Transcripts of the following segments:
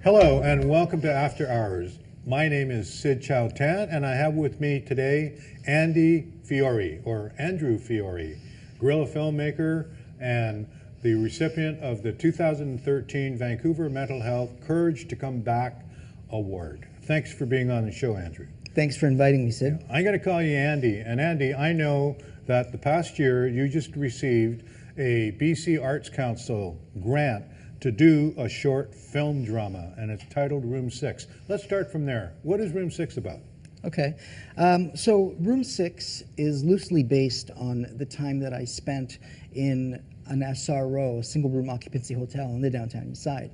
Hello and welcome to After Hours. My name is Sid Chow Tan and I have with me today Andy Fiore, or Andrew Fiore, guerrilla filmmaker and the recipient of the 2013 Vancouver Mental Health Courage to Come Back Award. Thanks for being on the show, Andrew. Thanks for inviting me, Sid. I'm going to call you Andy. And Andy, I know that the past year you just received a BC Arts Council grant to do a short film drama, and it's titled Room 6. Let's start from there. What is Room 6 about? Okay, so Room 6 is loosely based on the time that I spent in an SRO, a single room occupancy hotel in the downtown east side.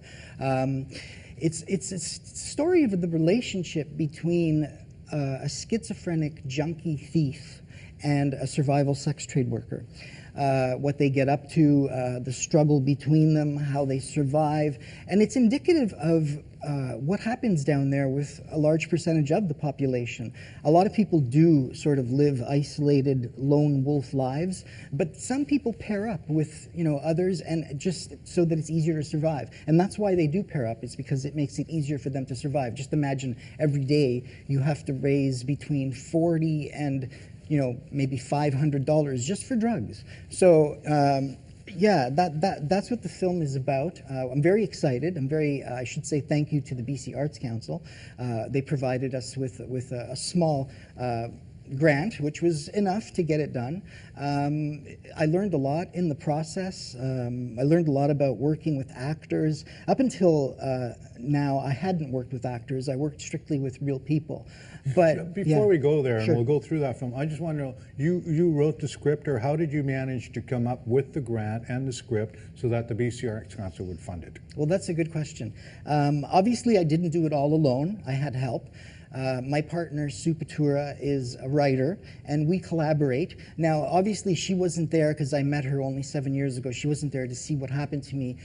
It's a story of the relationship between a schizophrenic junkie thief and a survival sex trade worker. What they get up to, the struggle between them, how they survive. And it's indicative of what happens down there with a large percentage of the population. A lot of people do sort of live isolated, lone wolf lives, but some people pair up with others, and just so that it's easier to survive. And that's why they do pair up. It's because it makes it easier for them to survive. Just imagine every day you have to raise between 40 and maybe $500 just for drugs. So yeah, that's what the film is about. I'm very excited. I should say thank you to the BC Arts Council. They provided us with a small grant, which was enough to get it done. I learned a lot in the process. I learned a lot about working with actors. Up until now, I hadn't worked with actors. I worked strictly with real people. But before we go there, sure. And we'll go through that film, I just want to know, you wrote the script, or how did you manage to come up with the grant and the script so that the BC Arts Council would fund it? Well, that's a good question. Obviously, I didn't do it all alone. I had help. My partner, Sue Patura, is a writer, and we collaborate. Now, obviously, she wasn't there because I met her only 7 years ago. She wasn't there to see what happened to me.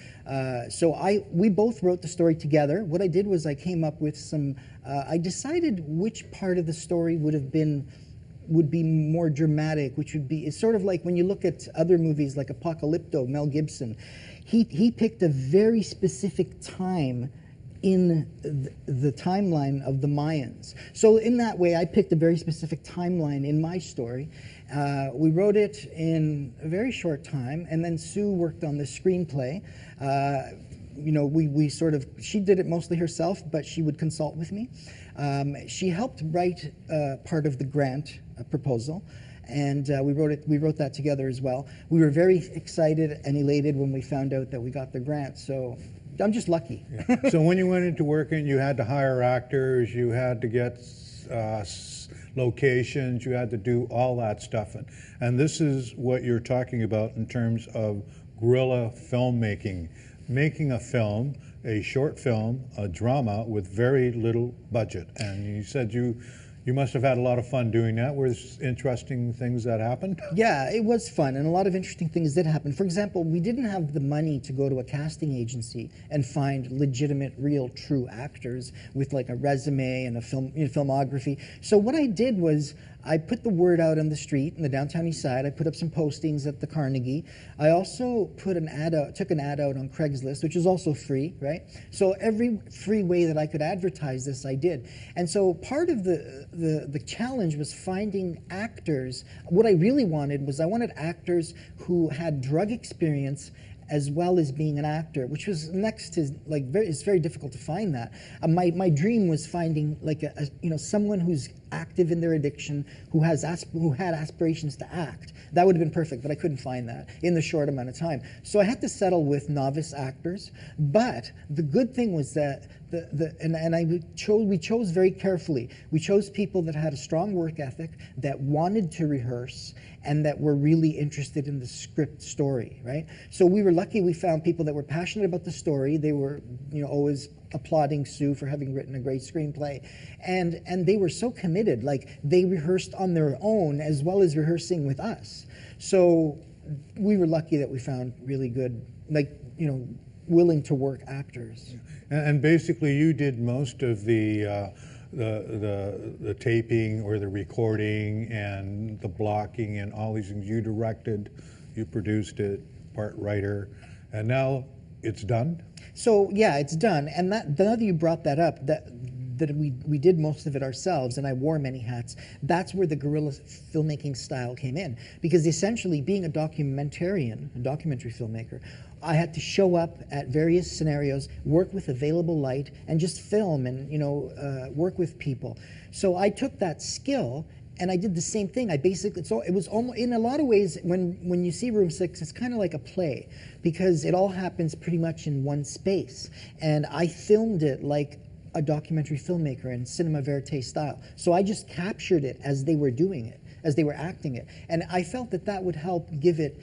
So we both wrote the story together. What I did was I came up with some, I decided which part of the story would be more dramatic, which would be, it's sort of like when you look at other movies like Apocalypto, Mel Gibson. He picked a very specific time in the timeline of the Mayans. So in that way, I picked a very specific timeline in my story. We wrote it in a very short time, and then Sue worked on the screenplay. She did it mostly herself, but she would consult with me. She helped write part of the grant proposal, and we wrote that together as well. We were very excited and elated when we found out that we got the grant, so I'm just lucky. Yeah. So when you went into working, you had to hire actors, you had to get locations, you had to do all that stuff. And this is what you're talking about in terms of guerrilla filmmaking. Making a film, a short film, a drama with very little budget. And you said you must have had a lot of fun doing that. Were there interesting things that happened? Yeah, it was fun, and a lot of interesting things did happen. For example, we didn't have the money to go to a casting agency and find legitimate, real, true actors with like a resume and a filmography. So what I did was I put the word out on the street in the downtown east side. I put up some postings at the Carnegie. I also put an ad out, took an ad out on Craigslist, which is also free, right? So every free way that I could advertise this, I did. And so part of the challenge was finding actors. What I really wanted was I wanted actors who had drug experience as well as being an actor, which was next to it's very difficult to find that. My dream was finding like someone who's active in their addiction, who had aspirations to act. That would have been perfect, but I couldn't find that in the short amount of time. So I had to settle with novice actors. But the good thing was that we chose very carefully. We chose people that had a strong work ethic, that wanted to rehearse, and that were really interested in the script story, right? So we were lucky we found people that were passionate about the story. They were, always applauding Sue for having written a great screenplay. And they were so committed, like they rehearsed on their own as well as rehearsing with us. So we were lucky that we found really good, willing to work actors. And basically, you did most of the taping or the recording and the blocking and all these things. You directed, you produced it, part writer, and now it's done? So yeah, it's done. And now that you brought that up, that we did most of it ourselves, and I wore many hats. That's where the guerrilla filmmaking style came in, because essentially, being a documentary filmmaker, I had to show up at various scenarios, work with available light, and just film and work with people. So I took that skill and I did the same thing. I basically, so it was almost, in a lot of ways, when you see Room 6, it's kind of like a play, because it all happens pretty much in one space. And I filmed it like a documentary filmmaker in cinema verite style. So I just captured it as they were doing it, as they were acting it. And I felt that that would help give it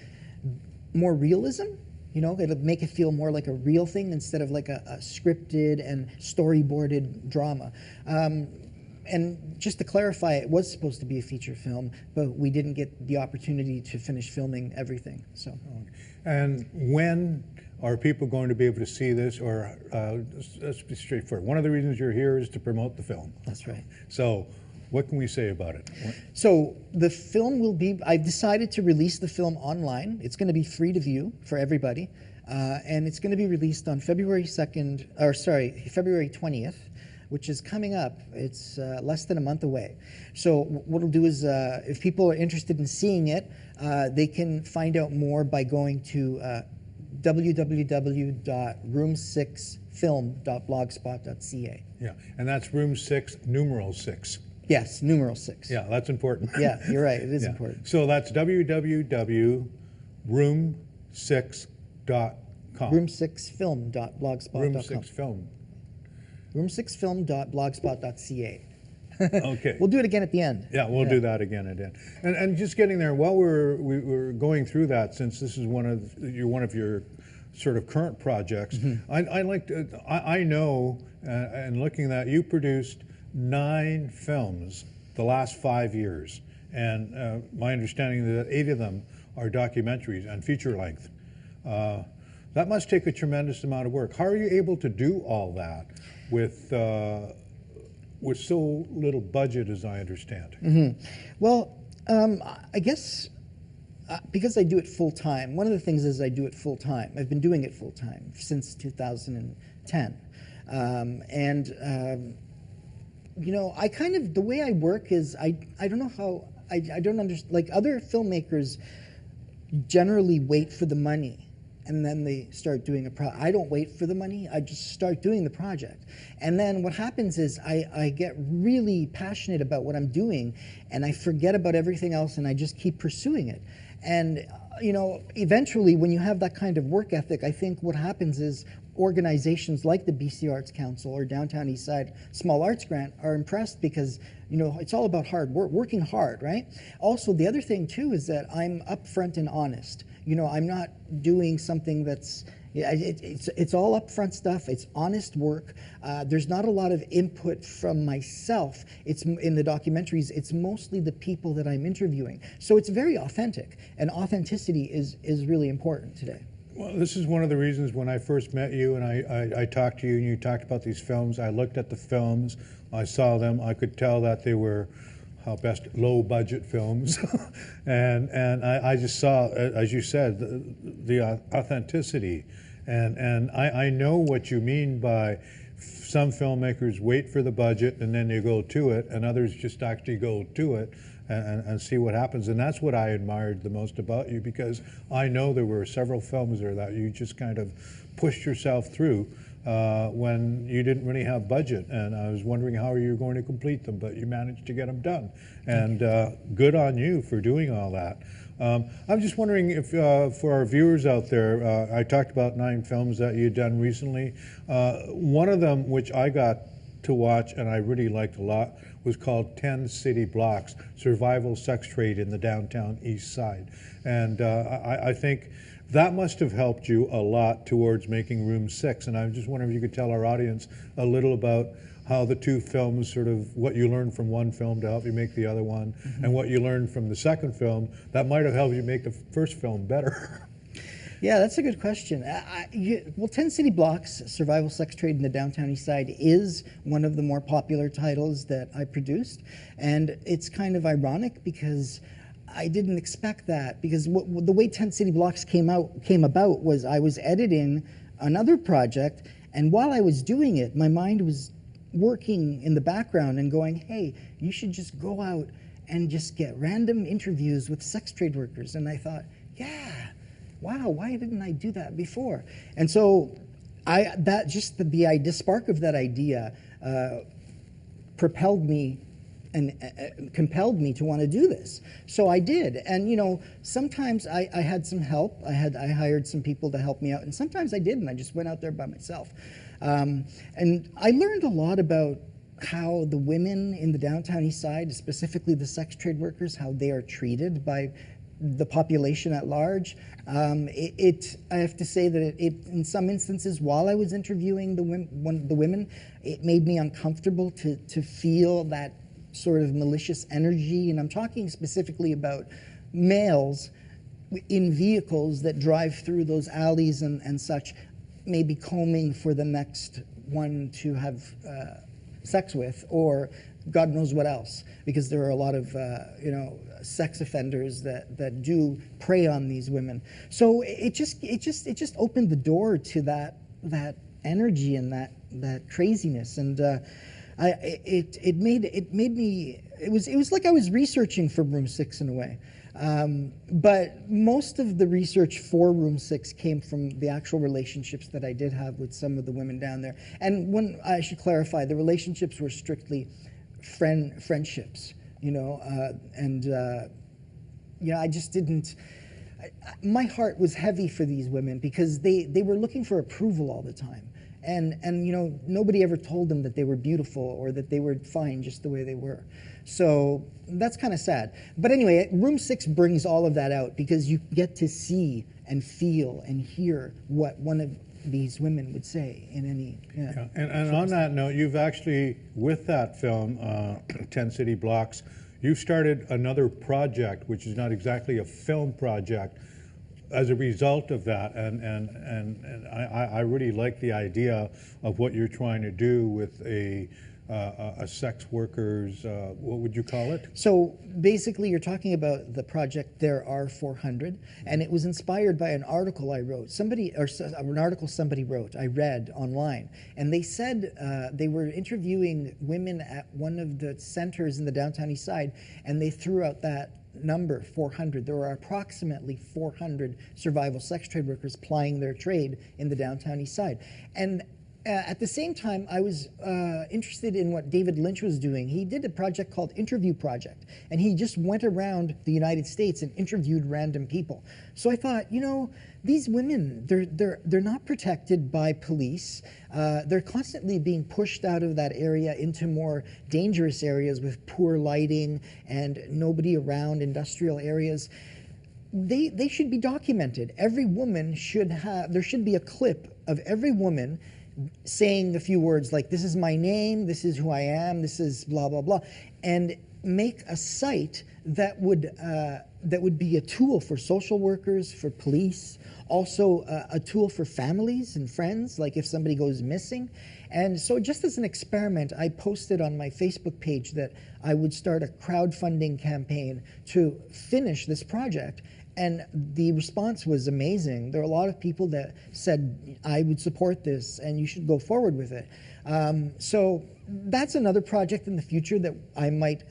more realism. It'll make it feel more like a real thing instead of like a scripted and storyboarded drama. And just to clarify, it was supposed to be a feature film, but we didn't get the opportunity to finish filming everything. So. And when are people going to be able to see this? Or let's be straightforward. One of the reasons you're here is to promote the film. That's right. So what can we say about it? So the film will be, I've decided to release the film online. It's going to be free to view for everybody. And it's going to be released on February 20th, which is coming up. It's less than a month away. So what we'll do is, if people are interested in seeing it, they can find out more by going to www.room6film.blogspot.ca. Yeah, and that's Room 6, numeral 6. Yes, numeral 6. Yeah, that's important. Yeah, you're right. It is important. So that's www.room6.com. Room6film.blogspot.com. Room6film. Room6film.blogspot.ca. Okay. We'll do it again at the end. Yeah, we'll do that again at the end. And just getting there, while we were going through that, since this is one of your sort of current projects, I know, and looking at that, you produced 9 films the last 5 years, and my understanding is that 8 of them are documentaries and feature length. That must take a tremendous amount of work. How are you able to do all that with so little budget, as I understand? Mm-hmm. Well, I guess because I do it full time. One of the things is I do it full time. I've been doing it full time since 2010, I kind of, the way I work is I don't know how, I don't understand, like other filmmakers generally wait for the money and then they start doing a project. I don't wait for the money, I just start doing the project. And then what happens is I get really passionate about what I'm doing and I forget about everything else and I just keep pursuing it. And eventually when you have that kind of work ethic, I think what happens is organizations like the BC Arts Council or Downtown Eastside Small Arts Grant are impressed because it's all about hard work, working hard, right? Also, the other thing too is that I'm upfront and honest. I'm not doing something that's, it's all upfront stuff. It's honest work. There's not a lot of input from myself. It's in the documentaries. It's mostly the people that I'm interviewing. So it's very authentic, and authenticity is really important today. Well, this is one of the reasons when I first met you and I talked to you and you talked about these films. I looked at the films, I saw them, I could tell that they were best low budget films. and I just saw, as you said, the authenticity. And I know what you mean by some filmmakers wait for the budget and then they go to it, and others just actually go to it and see what happens. And that's what I admired the most about you, because I know there were several films there that you just kind of pushed yourself through when you didn't really have budget. And I was wondering how you were going to complete them, but you managed to get them done. And good on you for doing all that. I'm just wondering if, for our viewers out there, I talked about 9 films that you'd done recently. One of them, which I got to watch and I really liked a lot, was called 10 City Blocks, Survival Sex Trade in the Downtown East Side. And I think that must have helped you a lot towards making Room 6. And I just wonder if you could tell our audience a little about how the 2 films, sort of what you learned from one film to help you make the other one, and what you learned from the second film that might have helped you make the first film better. Yeah, that's a good question. Well, 10 City Blocks, Survival Sex Trade in the Downtown East Side is one of the more popular titles that I produced. And it's kind of ironic because I didn't expect that, because the way 10 City Blocks came about was I was editing another project, and while I was doing it, my mind was working in the background and going, hey, you should just go out and just get random interviews with sex trade workers. And I thought, yeah, wow, why didn't I do that before? And so the spark of that idea propelled me and compelled me to want to do this. So I did. And sometimes I had some help. I hired some people to help me out, and sometimes I didn't. I just went out there by myself. And I learned a lot about how the women in the downtown east side, specifically the sex trade workers, how they are treated by the population at large. I have to say that in some instances, while I was interviewing the women, it made me uncomfortable to feel that sort of malicious energy. And I'm talking specifically about males in vehicles that drive through those alleys and such, maybe combing for the next one to have sex with, or God knows what else, because there are a lot of sex offenders that do prey on these women. So it just opened the door to that energy and that craziness, and it was like I was researching for Room 6 in a way. But most of the research for Room 6 came from the actual relationships that I did have with some of the women down there. And I should clarify, the relationships were strictly friendships, I just didn't. My heart was heavy for these women because they were looking for approval all the time. And nobody ever told them that they were beautiful or that they were fine just the way they were. So that's kind of sad. But anyway, Room 6 brings all of that out because you get to see and feel and hear what one of these women would say in any... Yeah. And on that note, you've actually, with that film, 10 City Blocks, you've started another project, which is not exactly a film project, as a result of that, and I really like the idea of what you're trying to do with a sex workers, what would you call it? So basically you're talking about the project There Are 400, and it was inspired by an article I wrote, an article somebody wrote, I read online, and they said they were interviewing women at one of the centers in the downtown east side, and they threw out that number, 400. There are approximately 400 survival sex trade workers plying their trade in the downtown east side. And at the same time, I was interested in what David Lynch was doing. He did a project called Interview Project, and he just went around the United States and interviewed random people. So I thought, these women, they're not protected by police. They're constantly being pushed out of that area into more dangerous areas with poor lighting and nobody around, industrial areas. They should be documented. Every woman there should be a clip of every woman saying a few words like, this is my name, this is who I am, this is blah, blah, blah, and make a site that would be a tool for social workers, for police, also a tool for families and friends, like if somebody goes missing. And so just as an experiment, I posted on my Facebook page that I would start a crowdfunding campaign to finish this project. And the response was amazing. There are a lot of people that said, I would support this and you should go forward with it. So that's another project in the future that I might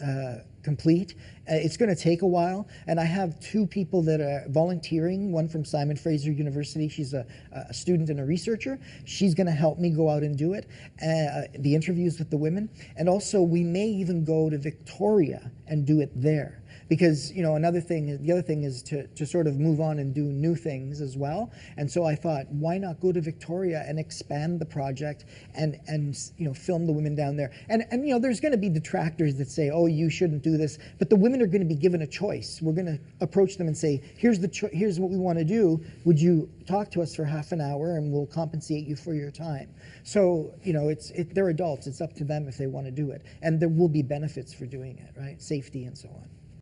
complete. It's going to take a while. And I have two people that are volunteering, one from Simon Fraser University. She's a student and a researcher. She's going to help me go out and do it, the interviews with the women. And also we may even go to Victoria and do it there. Because the other thing is to sort of move on and do new things as well. And so I thought, why not go to Victoria and expand the project and film the women down there? And there's going to be detractors that say, oh, you shouldn't do this. But the women are going to be given a choice. We're going to approach them and say, here's what we want to do. Would you talk to us for half an hour and we'll compensate you for your time? So they're adults. It's up to them if they want to do it. And there will be benefits for doing it, right? Safety and so on.